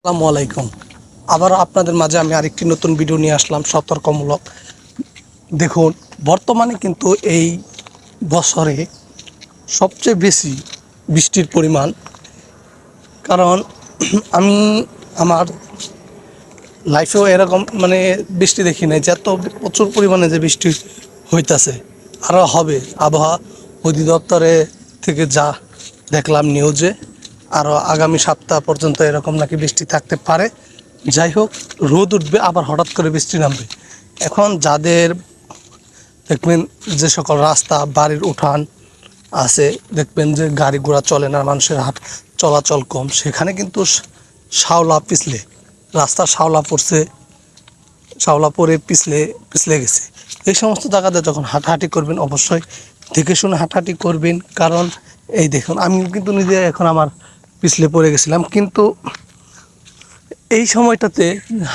আসসালামু আলাইকুম। আবার আপনাদের মাঝে আমি আরেকটি নতুন ভিডিও নিয়ে আসলাম সতর্কমূলক। দেখুন, বর্তমানে কিন্তু এই বছরে সবচেয়ে বেশি বৃষ্টির পরিমাণ। কারণ আমি আমার লাইফেও এরকম বৃষ্টি দেখি নাই যে এত প্রচুর পরিমাণে যে বৃষ্টি হইতাছে, আরও হবে। আবহাওয়া অধিদপ্তরে থেকে যা দেখলাম নিউজে, আরও আগামী সপ্তাহ পর্যন্ত এরকম নাকি বৃষ্টি থাকতে পারে। যাই হোক, রোদ উঠবে আবার হঠাৎ করে বৃষ্টি নামবে। এখন যাদের দেখবেন যে সকল রাস্তা বাড়ির উঠান আছে, দেখবেন যে গাড়ি ঘোড়া চলে না, মানুষের হাট চলাচল কম, সেখানে কিন্তু শাওলা পিছলে রাস্তা শাওলা পড়ছে, শাওলা পরে পিছলে পিছলে গেছে। এই সমস্ত জায়গাতে যখন হাঁটাহাঁটি করবেন অবশ্যই দেখে শুনে হাঁটাহাঁটি করবেন। কারণ এই দেখুন, আমি কিন্তু নিজে এখন আমার পিছলে পড়ে গেছিলাম, কিন্তু এই সময়টাতে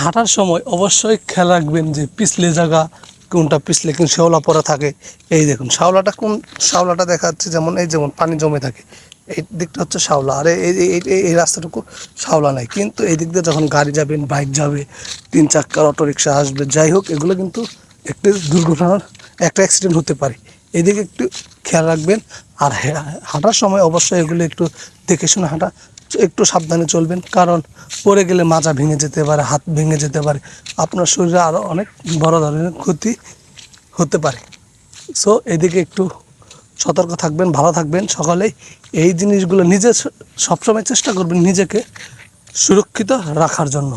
হাঁটার সময় অবশ্যই খেয়াল রাখবেন যে পিছলে জায়গা কোনটা, পিছলে কিন্তু শ্যাওলা পড়া থাকে। এই দেখুন শ্যাওলাটা কোন শ্যাওলাটা দেখা যাচ্ছে, যেমন এই যেমন পানি জমে থাকে, এই দিকটা হচ্ছে শ্যাওলা। আর এই রাস্তাটুকু শ্যাওলা নাই, কিন্তু এই দিক দিয়ে যখন গাড়ি যাবেন, বাইক যাবে, 3 চাক্কার অটোরিকশা আসবে, যাই হোক, এগুলো কিন্তু একটু দুর্ঘটনার একটা অ্যাক্সিডেন্ট হতে পারে। এদিকে একটু খেয়াল রাখবেন। আর হাঁটার সময় অবশ্যই এগুলো একটু দেখে শুনে হাঁটা, একটু সাবধানে চলবেন। কারণ পড়ে গেলে মাজা ভেঙে যেতে পারে, হাত ভেঙে যেতে পারে, আপনার শরীরে আরও অনেক বড় ধরনের ক্ষতি হতে পারে। সো এদিকে একটু সতর্ক থাকবেন, ভালো থাকবেন সকলেই। এই জিনিসগুলো নিজে সবসময় চেষ্টা করবেন নিজেকে সুরক্ষিত রাখার জন্য।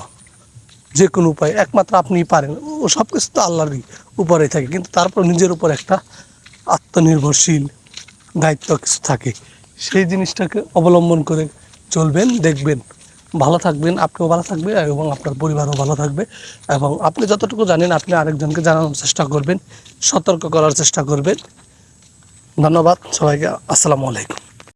যে কোনো উপায় একমাত্র আপনিই পারেন, ও সব কিছু তো আল্লাহরই উপরেই থাকে, কিন্তু তারপর নিজের উপর একটা আত্মনির্ভরশীল দায়িত্ব কিছু থাকে। সেই জিনিসটাকে অবলম্বন করে চলবেন, দেখবেন ভালো থাকবেন, আপনিও ভালো থাকবেন এবং আপনার পরিবারও ভালো থাকবে। এবং আপনি যতটুকু জানেন আপনি আরেকজনকে জানানোর চেষ্টা করবেন, সতর্ক করার চেষ্টা করবেন। ধন্যবাদ সবাইকে। আসসালামু আলাইকুম।